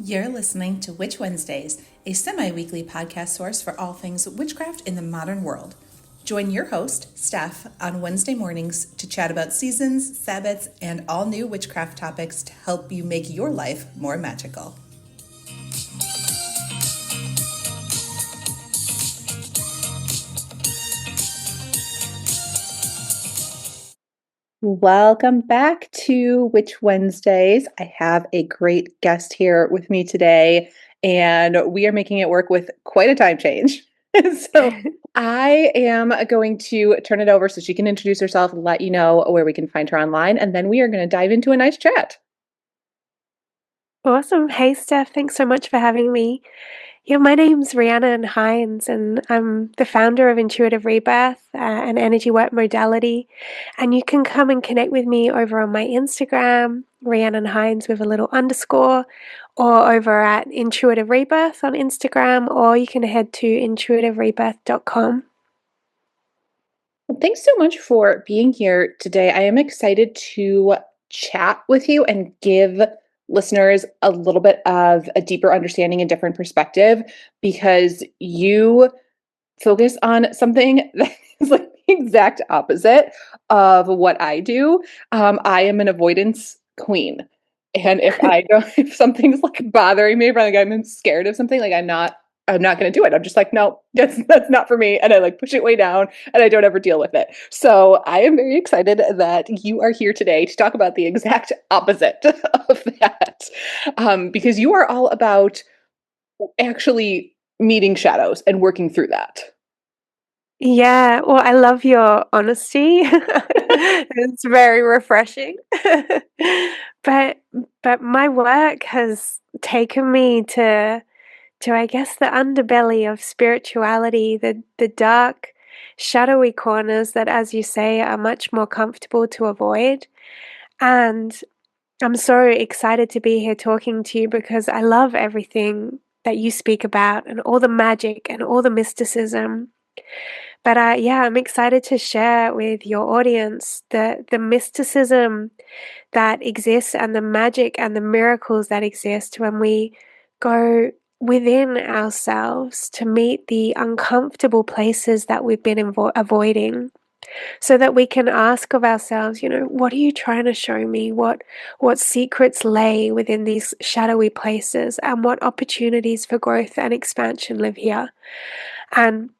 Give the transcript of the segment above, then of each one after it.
You're listening to Witch Wednesdays, a semi-weekly podcast source for all things witchcraft in the modern world. Join your host, Steph, on Wednesday mornings to chat about seasons, Sabbats, and all new witchcraft topics to help you make your life more magical. Welcome back to Witch Wednesdays. I have a great guest here with me today, and we are making it work with quite a time change. So I am going to turn it over so she can introduce herself, let you know where we can find her online, and then we are going to dive into a nice chat. Awesome. Hey, Steph. Thanks so much for having me. Yeah, my name's Rhiannon Heins, and I'm the founder of Intuitive Rebirth, an energy work modality. And you can come and connect with me over on my Instagram, Rhiannon Heins with a little underscore, or over at Intuitive Rebirth on Instagram, or you can head to intuitiverebirth.com. Well, thanks so much for being here today. I am excited to chat with you and give listeners a little bit of a deeper understanding and different perspective because you focus on something that is like the exact opposite of what I do. I am an avoidance queen. And if I don't, if something's like bothering me, or like I'm scared of something, like I'm not going to do it. I'm just like, no, that's not for me. And I like push it way down and I don't ever deal with it. So I am very excited that you are here today to talk about the exact opposite of that. Because you are all about actually meeting shadows and working through that. Yeah, well, I love your honesty. It's very refreshing. But but my work has taken me to I guess the underbelly of spirituality, the dark, shadowy corners that, as you say, are much more comfortable to avoid. And I'm so excited to be here talking to you because I love everything that you speak about and all the magic and all the mysticism. But yeah, I'm excited to share with your audience the mysticism that exists and the magic and the miracles that exist when we go within ourselves to meet the uncomfortable places that we've been avoiding, so that we can ask of ourselves, what are you trying to show me? What secrets lay within these shadowy places, and what opportunities for growth and expansion live here? And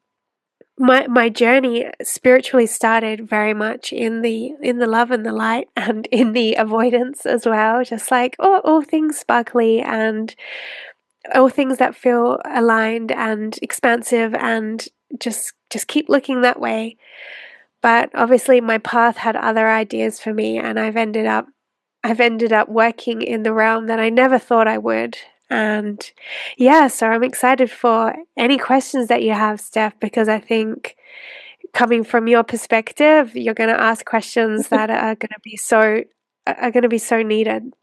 my journey spiritually started very much in the love and the light and in the avoidance as well, just like all things sparkly and all things that feel aligned and expansive and just keep looking that way. But obviously my path had other ideas for me, and I've ended up working in the realm that I never thought I would. And yeah, so I'm excited for any questions that you have, Steph, because I think coming from your perspective, you're going to ask questions that are going to be so needed.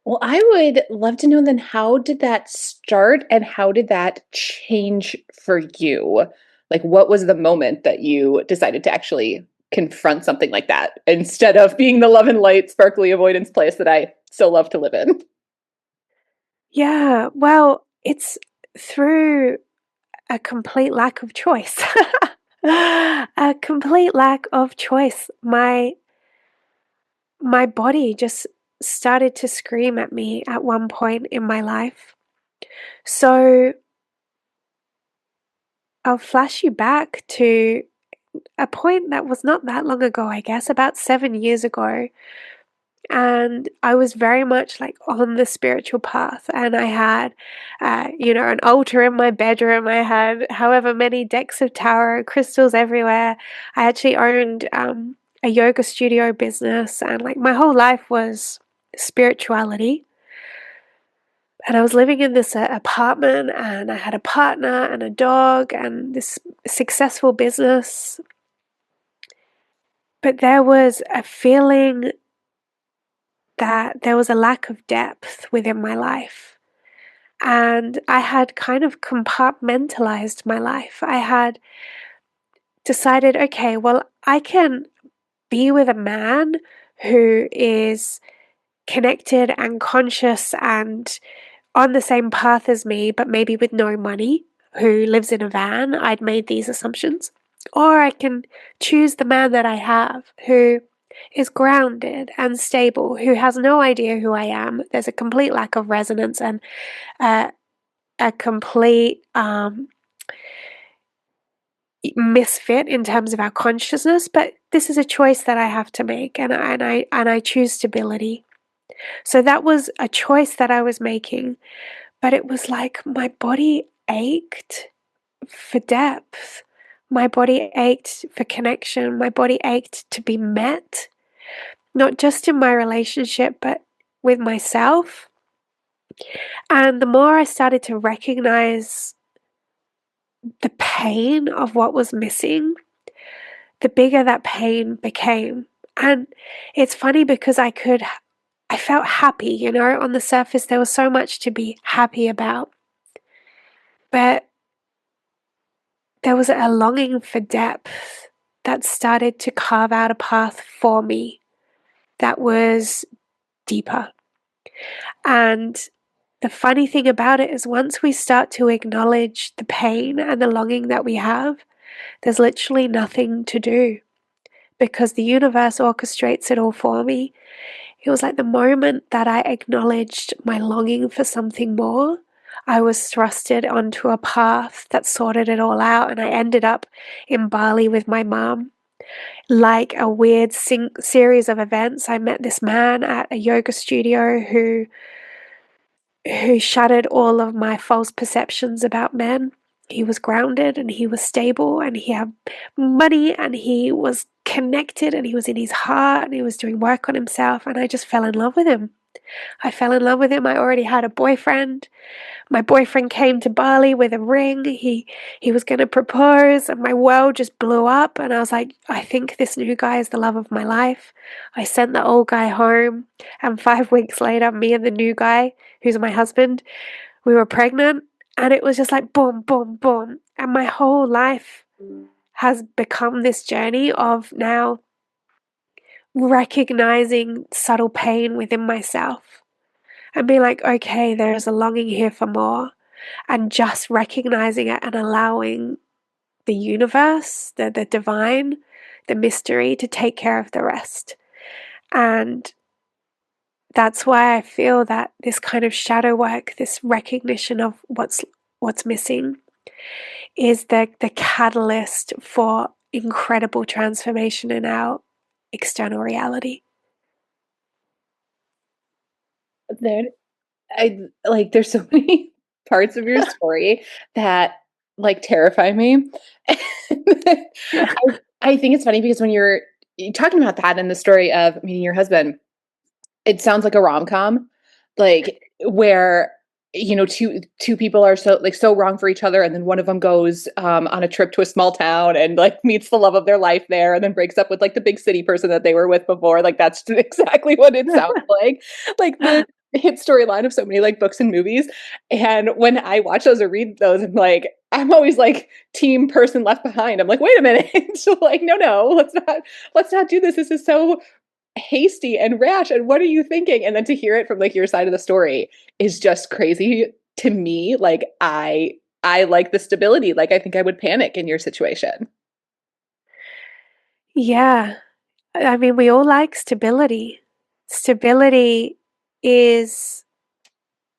Well, I would love to know then how did that start and how did that change for you? Like, what was the moment that you decided to actually confront something like that instead of being the love and light, sparkly avoidance place that I so love to live in? Yeah, well, it's through a complete lack of choice. A complete lack of choice. My body just started to scream at me at one point in my life. So I'll flash you back to a point that was not that long ago, I guess, about 7 years ago. And I was very much like on the spiritual path, and I had, an altar in my bedroom. I had however many decks of tarot, crystals everywhere. I actually owned a yoga studio business, and like my whole life was spirituality. And I was living in this apartment, and I had a partner and a dog and this successful business. But there was a feeling that there was a lack of depth within my life. And I had kind of compartmentalized my life. I had decided, okay, well, I can be with a man who is connected and conscious and on the same path as me, but maybe with no money, who lives in a van, I'd made these assumptions. Or I can choose the man that I have, who is grounded and stable, who has no idea who I am. There's a complete lack of resonance and a complete misfit in terms of our consciousness. But this is a choice that I have to make, and I choose stability. So that was a choice that I was making, but it was like my body ached for depth. My body ached for connection. My body ached to be met, not just in my relationship, but with myself. And the more I started to recognize the pain of what was missing, the bigger that pain became. And it's funny because I felt happy, on the surface, there was so much to be happy about. But there was a longing for depth that started to carve out a path for me that was deeper. And the funny thing about it is, once we start to acknowledge the pain and the longing that we have, there's literally nothing to do because the universe orchestrates it all for me. It was like the moment that I acknowledged my longing for something more, I was thrusted onto a path that sorted it all out, and I ended up in Bali with my mom. Like a weird series of events, I met this man at a yoga studio who shattered all of my false perceptions about men. He was grounded and he was stable and he had money and he was connected and he was in his heart and he was doing work on himself, and I just fell in love with him. I fell in love with him. I already had a boyfriend. My boyfriend came to Bali with a ring. He was going to propose, and my world just blew up, and I was like, I think this new guy is the love of my life. I sent the old guy home, and 5 weeks later, me and the new guy, who's my husband, we were pregnant, and it was just like boom, boom, boom. And my whole life has become this journey of now recognizing subtle pain within myself and being like, okay, there's a longing here for more, and just recognizing it and allowing the universe, the divine, the mystery to take care of the rest. And that's why I feel that this kind of shadow work, this recognition of what's missing, is the catalyst for incredible transformation in our external reality. There, I like there's so many parts of your story that like terrify me. I think it's funny because when you're talking about that in the story of meeting your husband, it sounds like a rom-com, like, where, two people are so wrong for each other, and then one of them goes, on a trip to a small town and, like, meets the love of their life there, and then breaks up with, like, the big city person that they were with before, like, that's exactly what it sounds like the hit storyline of so many, like, books and movies, and when I watch those or read those, I'm always, like, team person left behind. I'm like, "Wait a minute." So, like, "No, let's not do this. This is so hasty and rash, and what are you thinking?" And then to hear it from like your side of the story is just crazy to me. Like I like the stability. Like I think I would panic in your situation. Yeah. I mean, we all like stability. Stability is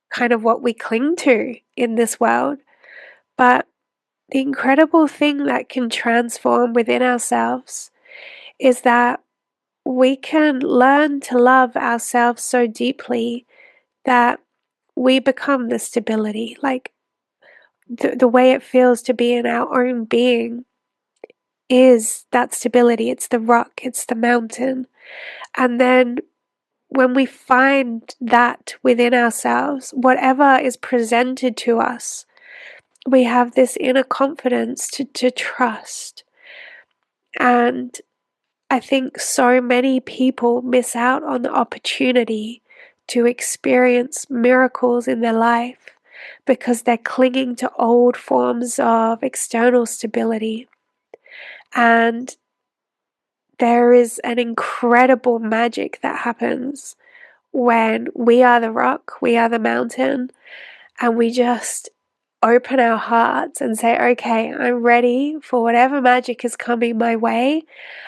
kind of what we cling to in this world. But the incredible thing that can transform within ourselves is that we can learn to love ourselves so deeply that we become the stability. Like the way it feels to be in our own being is that stability. It's the rock, it's the mountain. And then when we find that within ourselves, whatever is presented to us, we have this inner confidence to trust. And I think so many people miss out on the opportunity to experience miracles in their life because they're clinging to old forms of external stability. And there is an incredible magic that happens when we are the rock, we are the mountain, and we just open our hearts and say, okay, I'm ready for whatever magic is coming my way,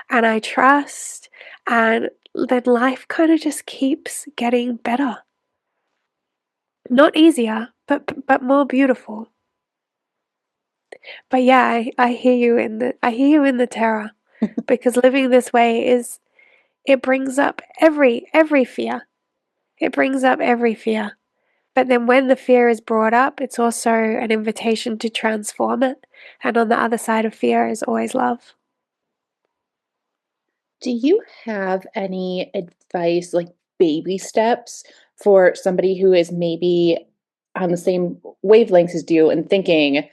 and I trust, and then life kind of just keeps getting better. Not easier, but more beautiful. But yeah, I hear you in the terror, because living this way is, it brings up every fear. It brings up every fear. But then when the fear is brought up, it's also an invitation to transform it. And on the other side of fear is always love. Do you have any advice, like baby steps, for somebody who is maybe on the same wavelengths as you and thinking,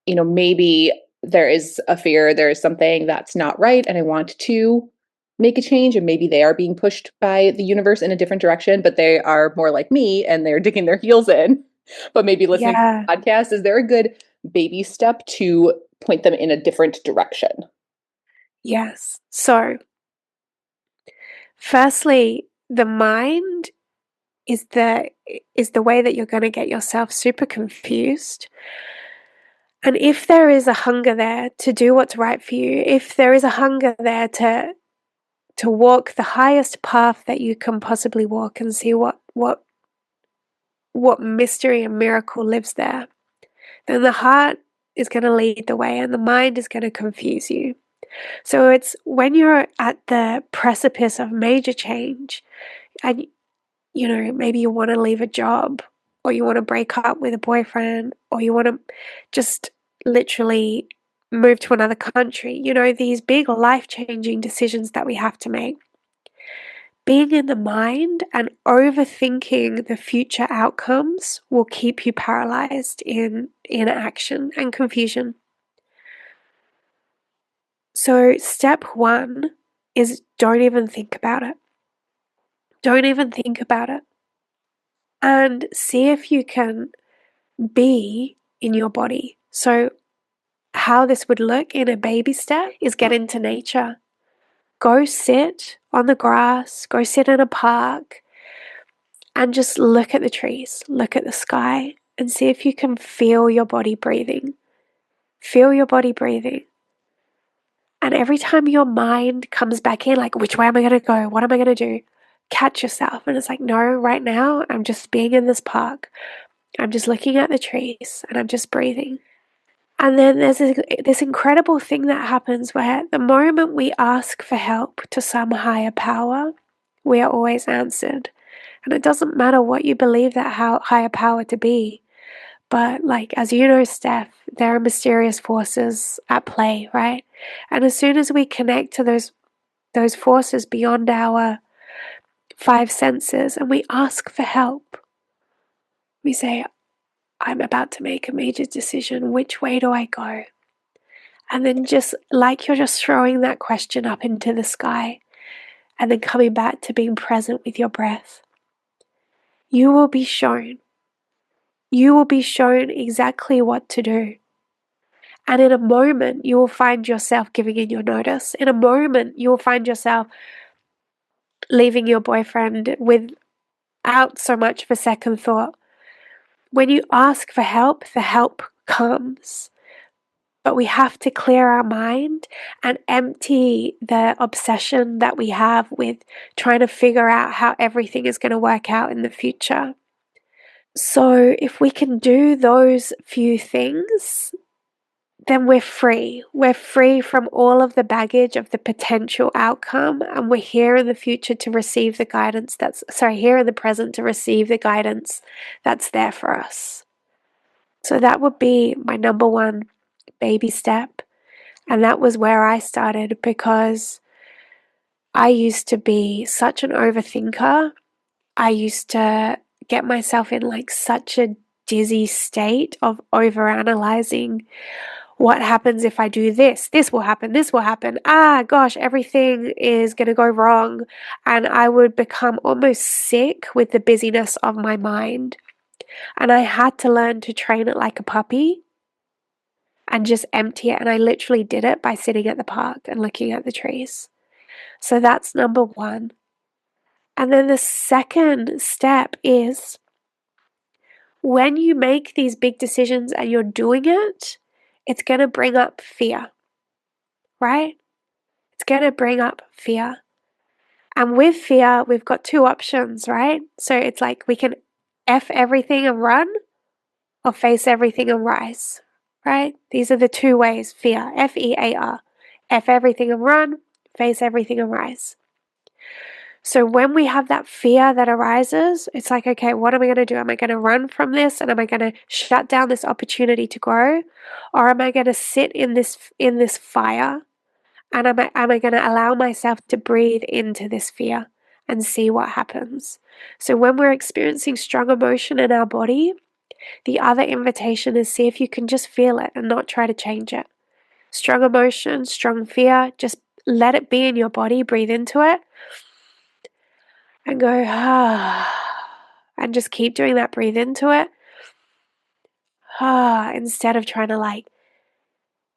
maybe there is a fear, there is something that's not right, and I want to make a change, and maybe they are being pushed by the universe in a different direction, but they are more like me and they're digging their heels in, but maybe listening to Yeah, the podcast. Is there a good baby step to point them in a different direction? yes. So, firstly, the mind is the way that you're going to get yourself super confused. And if there is a hunger there to do what's right for you, if there is a hunger there to walk the highest path that you can possibly walk and see what mystery and miracle lives there, then the heart is going to lead the way and the mind is going to confuse you. So it's when you're at the precipice of major change, and maybe you want to leave a job, or you want to break up with a boyfriend, or you want to just literally move to another country, these big life-changing decisions that we have to make. Being in the mind and overthinking the future outcomes will keep you paralyzed in inaction and confusion. So, step one is don't even think about it. Don't even think about it. And see if you can be in your body. So, how this would look in a baby step is get into nature. Go sit on the grass, go sit in a park, and just look at the trees, look at the sky, and see if you can feel your body breathing. Feel your body breathing. And every time your mind comes back in, like, which way am I going to go? What am I going to do? Catch yourself. And it's like, no, right now, I'm just being in this park. I'm just looking at the trees and I'm just breathing. And then there's this incredible thing that happens where the moment we ask for help to some higher power, we are always answered. And it doesn't matter what you believe that higher power to be. But like, as you know, Steph, there are mysterious forces at play, right? And as soon as we connect to those forces beyond our five senses and we ask for help, we say, I'm about to make a major decision. Which way do I go? And then just like you're just throwing that question up into the sky and then coming back to being present with your breath, you will be shown. You will be shown exactly what to do. And in a moment, you will find yourself giving in your notice. In a moment, you will find yourself leaving your boyfriend without so much of a second thought. When you ask for help, the help comes. But we have to clear our mind and empty the obsession that we have with trying to figure out how everything is going to work out in the future. So, if we can do those few things, then we're free. We're free from all of the baggage of the potential outcome, and we're here in the future to receive the guidance here in the present to receive the guidance that's there for us. So, that would be my number one baby step. And that was where I started, because I used to be such an overthinker. I used to get myself in like such a dizzy state of overanalyzing. What happens if I do this? This will happen. This will happen. Ah, gosh, everything is going to go wrong. And I would become almost sick with the busyness of my mind. And I had to learn to train it like a puppy and just empty it. And I literally did it by sitting at the park and looking at the trees. So that's number one. And then the second step is when you make these big decisions and you're doing it, it's going to bring up fear, right? It's going to bring up fear. And with fear, we've got two options, right? So it's like we can F everything and run or face everything and rise, right? These are the two ways fear, F-E-A-R. F everything and run, face everything and rise. So when we have that fear that arises, it's like, okay, what am I going to do? Am I going to run from this and am I going to shut down this opportunity to grow? Or am I going to sit in this fire and am I going to allow myself to breathe into this fear and see what happens? So when we're experiencing strong emotion in our body, the other invitation is see if you can just feel it and not try to change it. Strong emotion, strong fear, just let it be in your body, breathe into it and go, and just keep doing that, breathe into it, instead of trying to like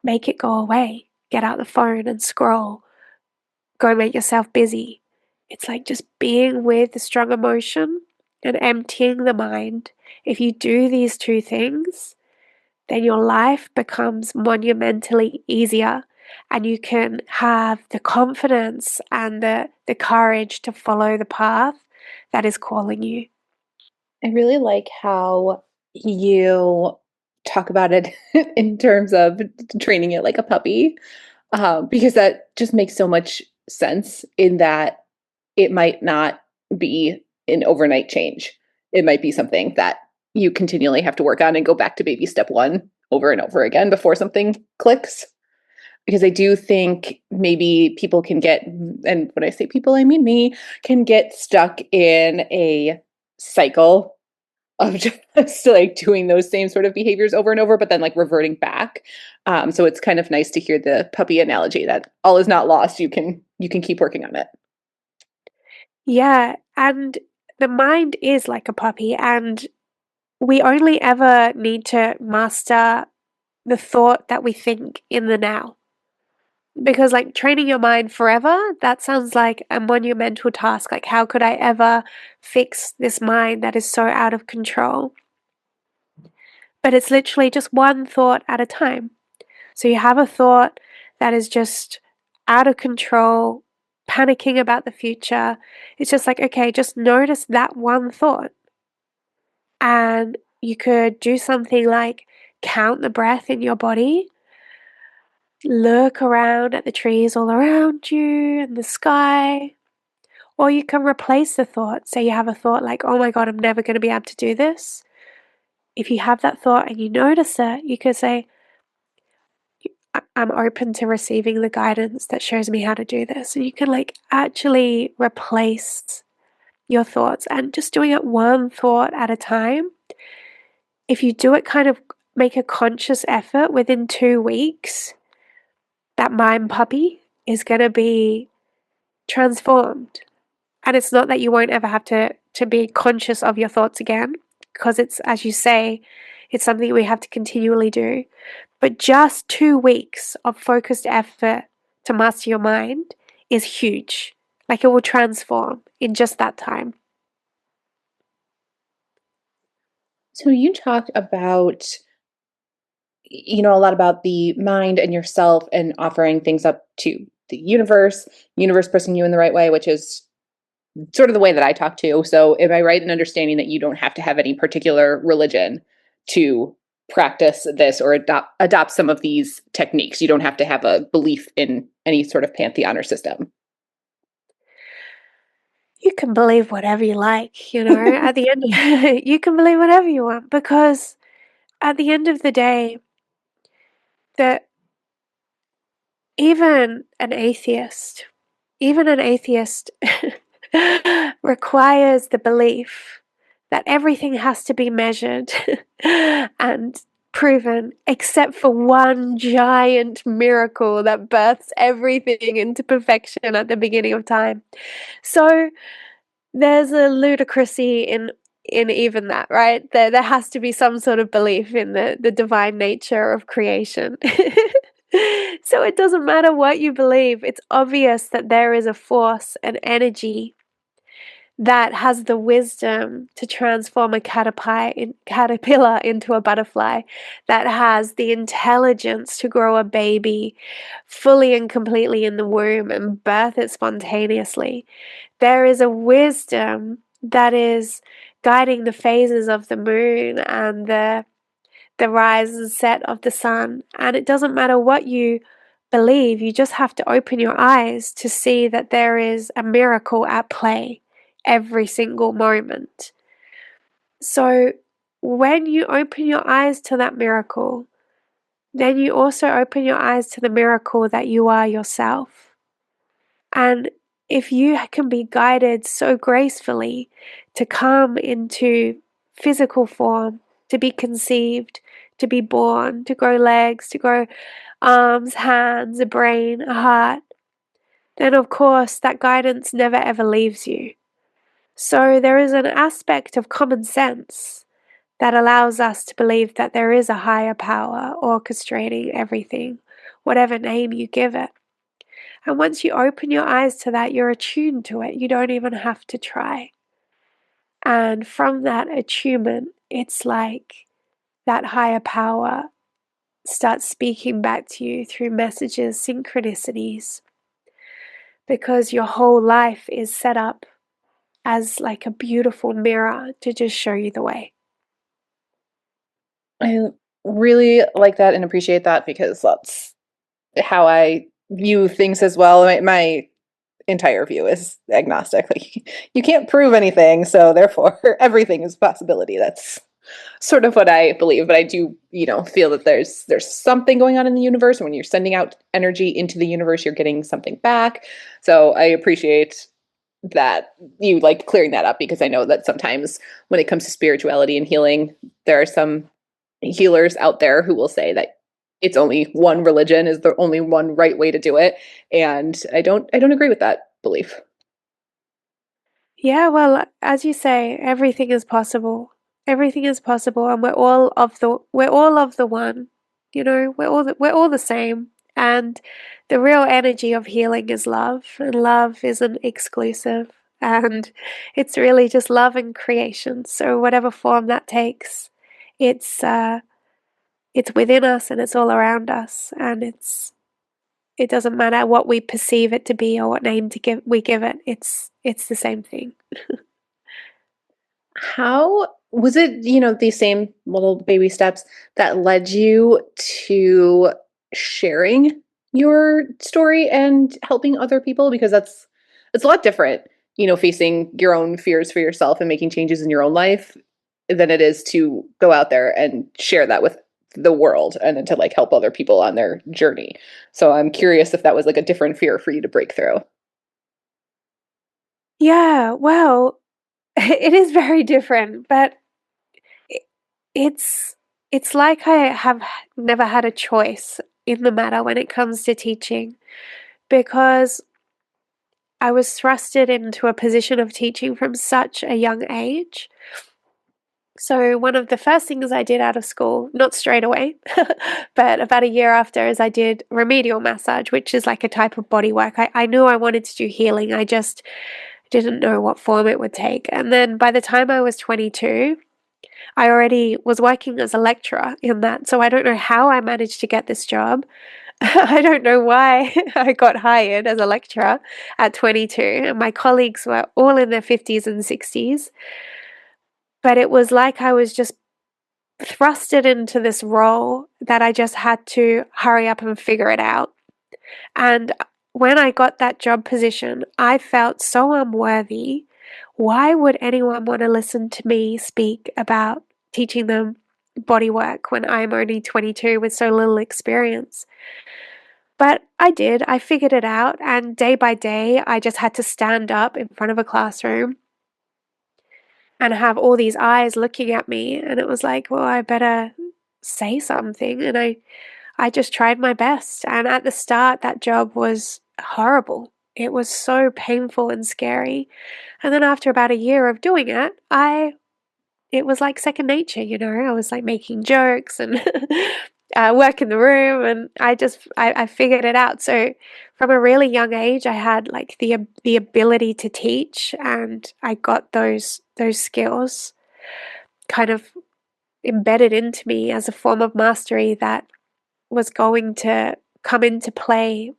make it go away. Get out the phone and scroll, go make yourself busy. It's like just being with the strong emotion and emptying the mind. If you do these two things, then your life becomes monumentally easier and you can have the confidence and the courage to follow the path that is calling you. I really like how you talk about it in terms of training it like a puppy, because that just makes so much sense in that it might not be an overnight change. It might be something that you continually have to work on and go back to baby step one over and over again before something clicks. Because I do think maybe people can get, and when I say people, I mean me, can get stuck in a cycle of just like doing those same sort of behaviors over and over, but then like reverting back. So it's kind of nice to hear the puppy analogy that all is not lost. You can keep working on it. Yeah, and the mind is like a puppy, and we only ever need to master the thought that we think in the now. Because, like, training your mind forever, that sounds like a monumental task. Like, how could I ever fix this mind that is so out of control? But it's literally just one thought at a time. So you have a thought that is just out of control, panicking about the future. It's just like, okay, just notice that one thought. And you could do something like count the breath in your body, look around at the trees all around you and the sky. Or you can replace the thought. Say you have a thought like, oh my God, I'm never going to be able to do this. If you have that thought and you notice it, you could say, I'm open to receiving the guidance that shows me how to do this. And you can like actually replace your thoughts and just doing it one thought at a time. If you do it kind of make a conscious effort within 2 weeks, that mind puppy is going to be transformed. And it's not that you won't ever have to be conscious of your thoughts again, because it's, as you say, it's something we have to continually do. But just 2 weeks of focused effort to master your mind is huge. Like it will transform in just that time. So you talk about, a lot about the mind and yourself and offering things up to the universe pressing you in the right way, which is sort of the way that I talk to. So am I right in understanding that you don't have to have any particular religion to practice this or adopt some of these techniques? You don't have to have a belief in any sort of pantheon or system. You can believe whatever you like, at the end, you can believe whatever you want because at the end of the day, that even an atheist, even an atheist requires the belief that everything has to be measured and proven, except for one giant miracle that births everything into perfection at the beginning of time. So there's a ludicrousy in even that, right? There has to be some sort of belief in the divine nature of creation. So it doesn't matter what you believe, it's obvious that there is a force, an energy that has the wisdom to transform a caterpillar into a butterfly, that has the intelligence to grow a baby fully and completely in the womb and birth it spontaneously. There is a wisdom that is guiding the phases of the moon and the rise and set of the sun. And it doesn't matter what you believe, you just have to open your eyes to see that there is a miracle at play every single moment. So when you open your eyes to that miracle, then you also open your eyes to the miracle that you are yourself. And if you can be guided so gracefully to come into physical form, to be conceived, to be born, to grow legs, to grow arms, hands, a brain, a heart, then of course that guidance never ever leaves you. So there is an aspect of common sense that allows us to believe that there is a higher power orchestrating everything, whatever name you give it. And once you open your eyes to that, you're attuned to it. You don't even have to try. And from that attunement, it's like that higher power starts speaking back to you through messages, synchronicities, because your whole life is set up as like a beautiful mirror to just show you the way. I really like that and appreciate that because that's how I view things as well. My entire view is agnostic. Like you can't prove anything, so therefore everything is a possibility. That's sort of what I believe, but I do, feel that there's something going on in the universe. And when you're sending out energy into the universe, you're getting something back. So I appreciate that you like clearing that up because I know that sometimes when it comes to spirituality and healing, there are some healers out there who will say that it's only one religion is the only one right way to do it, and I don't agree with that belief. Yeah, well, as you say, everything is possible. Everything is possible, and we're all of the one. You know, we're all the same. And the real energy of healing is love, and love isn't exclusive. And it's really just love and creation. So whatever form that takes, it's uh it's within us and it's all around us, and it doesn't matter what we perceive it to be or what name we give it. It's the same thing. How was it, these same little baby steps that led you to sharing your story and helping other people? Because it's a lot different, facing your own fears for yourself and making changes in your own life than it is to go out there and share that with the world and then to like help other people on their journey. So I'm curious if that was like a different fear for you to break through. Yeah, well, it is very different, but I it's it's like I have never had a choice in the matter when it comes to teaching, because I was thrusted into a position of teaching from such a young age. So one of the first things I did out of school, not straight away, but about a year after, is I did remedial massage, which is like a type of body work. I knew I wanted to do healing. I just didn't know what form it would take. And then by the time I was 22, I already was working as a lecturer in that. So I don't know how I managed to get this job. I don't know why I got hired as a lecturer at 22, and my colleagues were all in their 50s and 60s. But it was like I was just thrusted into this role that I just had to hurry up and figure it out. And when I got that job position, I felt so unworthy. Why would anyone want to listen to me speak about teaching them body work when I'm only 22 with so little experience? But I did. I figured it out. And day by day, I just had to stand up in front of a classroom and have all these eyes looking at me. And it was like, well, I better say something. And I just tried my best. And at the start, that job was horrible. It was so painful and scary. And then after about a year of doing it, it was like second nature, you know. I was like making jokes and work in the room, and I figured it out. So from a really young age, I had like the ability to teach, and I got those skills kind of embedded into me as a form of mastery that was going to come into play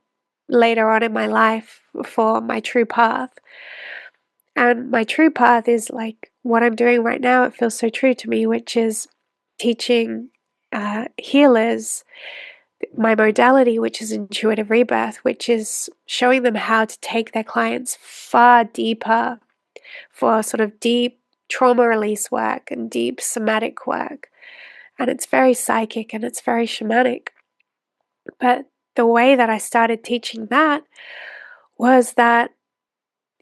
later on in my life for my true path. And my true path is like what I'm doing right now. It feels so true to me, which is teaching healers my modality, which is intuitive rebirth, which is showing them how to take their clients far deeper for sort of deep trauma release work and deep somatic work. And it's very psychic and it's very shamanic. But the way that I started teaching that was that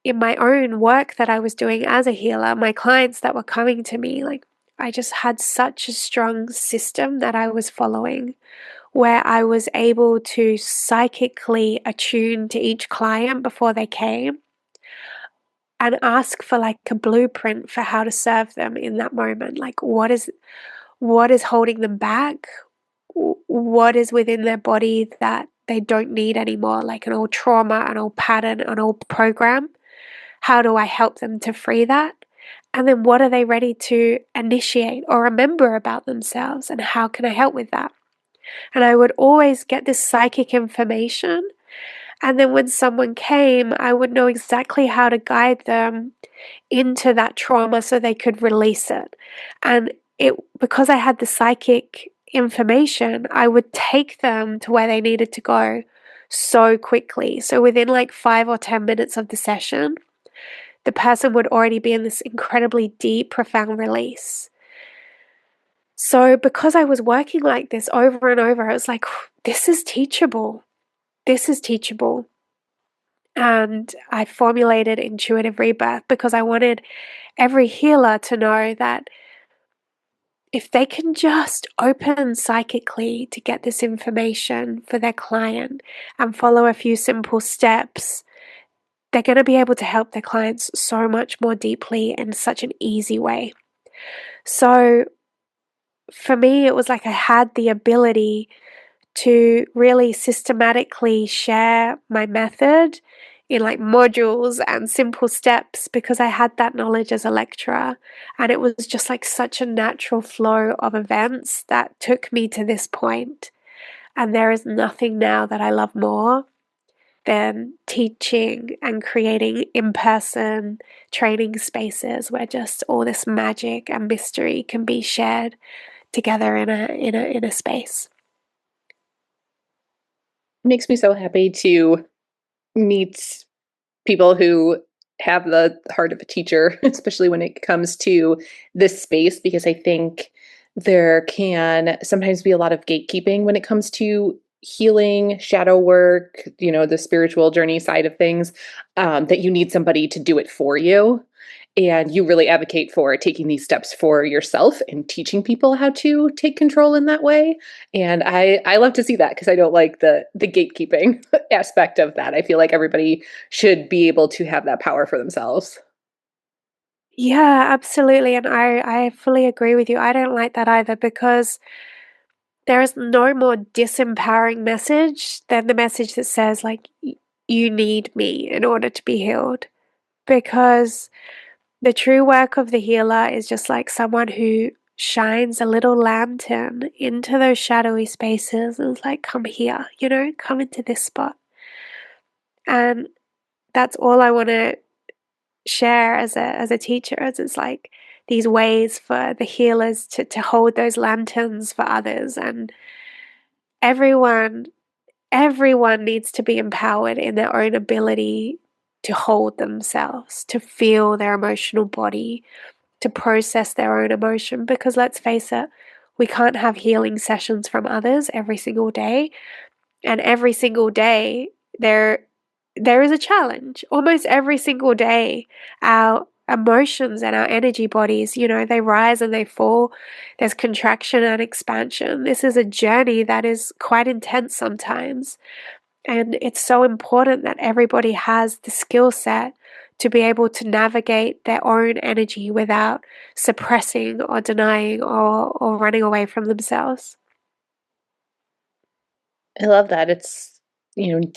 in my own work that I was doing as a healer, my clients that were coming to me, like I just had such a strong system that I was following where I was able to psychically attune to each client before they came and ask for like a blueprint for how to serve them in that moment. Like what is holding them back? What is within their body that they don't need anymore, like an old trauma, an old pattern, an old program? How do I help them to free that? And then what are they ready to initiate or remember about themselves? And how can I help with that? And I would always get this psychic information. And then when someone came, I would know exactly how to guide them into that trauma so they could release it. And because I had the psychic information, I would take them to where they needed to go so quickly. So within like 5 or 10 minutes of the session, the person would already be in this incredibly deep, profound release. So because I was working like this over and over, I was like, this is teachable. This is teachable. And I formulated Intuitive Rebirth because I wanted every healer to know that if they can just open psychically to get this information for their client and follow a few simple steps, they're going to be able to help their clients so much more deeply in such an easy way. So for me, it was like I had the ability to really systematically share my method in like modules and simple steps because I had that knowledge as a lecturer. And it was just like such a natural flow of events that took me to this point. And there is nothing now that I love more than teaching and creating in-person training spaces where just all this magic and mystery can be shared together in a space. It makes me so happy to meet people who have the heart of a teacher, especially when it comes to this space, because I think there can sometimes be a lot of gatekeeping when it comes to healing, shadow work, the spiritual journey side of things, that you need somebody to do it for you. And you really advocate for taking these steps for yourself and teaching people how to take control in that way. And I love to see that because I don't like the gatekeeping aspect of that. I feel like everybody should be able to have that power for themselves. Yeah, absolutely. And I fully agree with you. I don't like that either because there is no more disempowering message than the message that says, like, you need me in order to be healed. Because the true work of the healer is just like someone who shines a little lantern into those shadowy spaces and is like, come here, come into this spot. And that's all I want to share as a teacher is it's like these ways for the healers to hold those lanterns for others, and everyone everyone needs to be empowered in their own ability to hold themselves, to feel their emotional body, to process their own emotion, because let's face it, we can't have healing sessions from others every single day. And every single day there is a challenge. Almost every single day, our emotions and our energy bodies, they rise and they fall. There's contraction and expansion. This is a journey that is quite intense sometimes. And it's so important that everybody has the skill set to be able to navigate their own energy without suppressing or denying or running away from themselves. I love that. It's,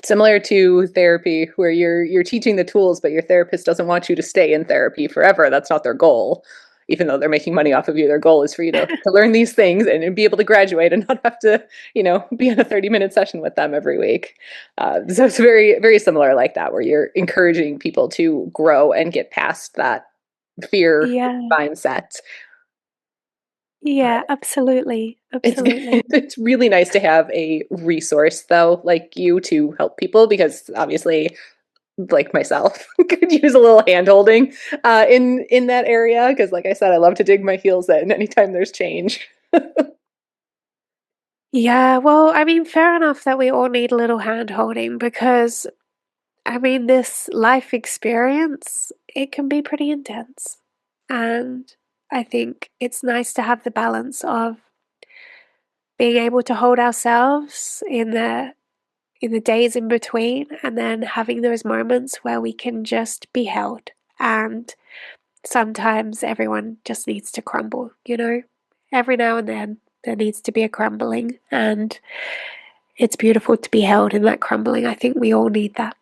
similar to therapy where you're teaching the tools, but your therapist doesn't want you to stay in therapy forever. That's not their goal. Even though they're making money off of you, their goal is for you to learn these things and be able to graduate and not have to, be in a 30-minute session with them every week. So it's very, very similar like that, where you're encouraging people to grow and get past that fear Yeah, mindset. yeah, absolutely, It's absolutely. it's really nice to have a resource though, like you, to help people, because obviously, like myself, could use a little hand holding in that area, because like I said, I love to dig my heels in anytime there's change. Yeah, well, I mean, fair enough that we all need a little hand holding because, I mean, this life experience, it can be pretty intense. And I think it's nice to have the balance of being able to hold ourselves in the days in between and then having those moments where we can just be held. And sometimes everyone just needs to crumble, you know? Every now and then there needs to be a crumbling, and it's beautiful to be held in that crumbling. I think we all need that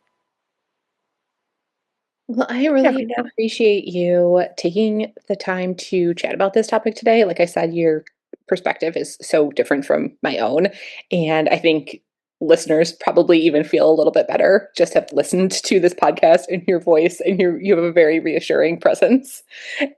Well, I every really now and appreciate you taking the time to chat about this topic today. Like I said, your perspective is so different from my own. And I think listeners probably even feel a little bit better just have listened to this podcast and your voice, and you have a very reassuring presence.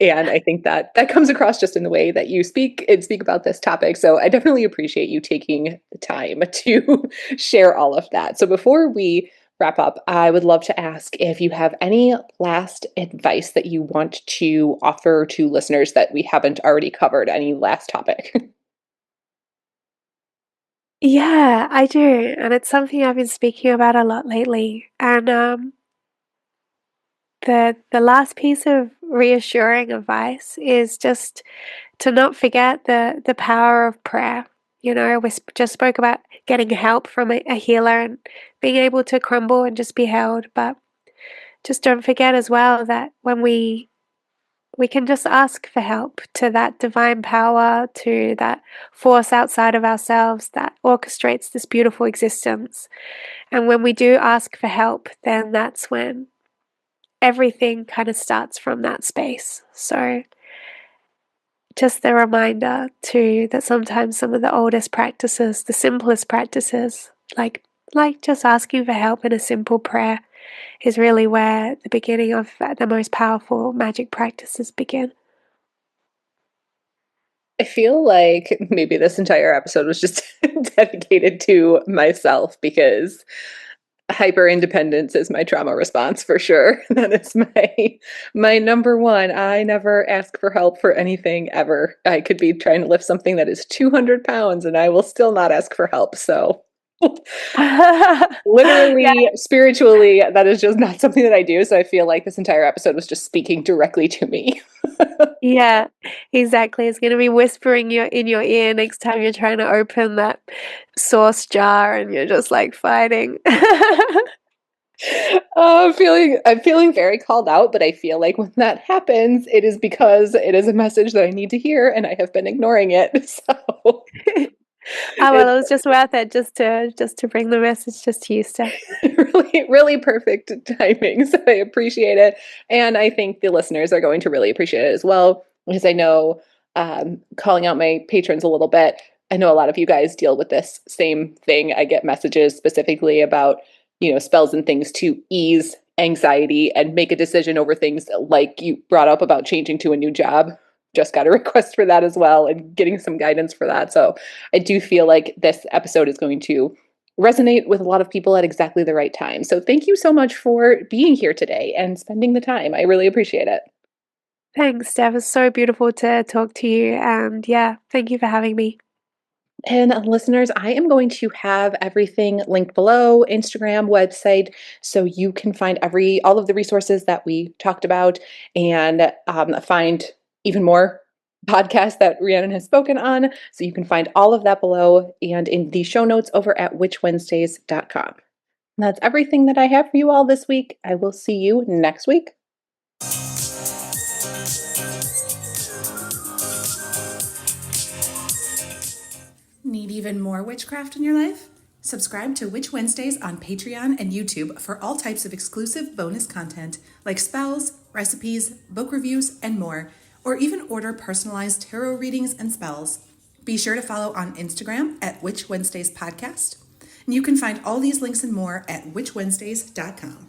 And I think that that comes across just in the way that you speak and speak about this topic. So I definitely appreciate you taking the time to share all of that. So before we wrap up, I would love to ask if you have any last advice that you want to offer to listeners that we haven't already covered, any last topic. Yeah, I do, and it's something I've been speaking about a lot lately. And the last piece of reassuring advice is just to not forget the power of prayer. You know, just spoke about getting help from a healer and being able to crumble and just be held, but just don't forget as well that when we can just ask for help to that divine power, to that force outside of ourselves that orchestrates this beautiful existence. And when we do ask for help, then that's when everything kind of starts from that space. So, just the reminder too that sometimes some of the oldest practices, the simplest practices, like just asking for help in a simple prayer, is really where the beginning of the most powerful magic practices begin. I feel like maybe this entire episode was just dedicated to myself, because hyper independence is my trauma response for sure. That is my number one. I never ask for help for anything ever. I could be trying to lift something that is 200 pounds and I will still not ask for help. So Yeah, literally, spiritually, that is just not something that I do. So I feel like this entire episode was just speaking directly to me. yeah, exactly. It's going to be whispering in your ear next time you're trying to open that sauce jar and you're just like fighting. I'm feeling very called out, but I feel like when that happens, it is because it is a message that I need to hear and I have been ignoring it. So Oh, well, it's it was just worth it just to bring the message just to you, Steph. really, really perfect timing. So I appreciate it. And I think the listeners are going to really appreciate it as well, because I know, calling out my patrons a little bit, I know a lot of you guys deal with this same thing. I get messages specifically about, spells and things to ease anxiety and make a decision over things like you brought up about changing to a new job. Just got a request for that as well and getting some guidance for that. So I do feel like this episode is going to resonate with a lot of people at exactly the right time. So thank you so much for being here today and spending the time. I really appreciate it. Thanks, Steph. It's so beautiful to talk to you. And yeah, thank you for having me. And listeners, I am going to have everything linked below, Instagram, website, so you can find all of the resources that we talked about, and find even more podcasts that Rhiannon has spoken on. So you can find all of that below and in the show notes over at witchwednesdays.com. That's everything that I have for you all this week. I will see you next week. Need even more witchcraft in your life? Subscribe to Witch Wednesdays on Patreon and YouTube for all types of exclusive bonus content like spells, recipes, book reviews, and more, or even order personalized tarot readings and spells. Be sure to follow on Instagram at Witch Wednesdays Podcast. And you can find all these links and more at witchwednesdays.com.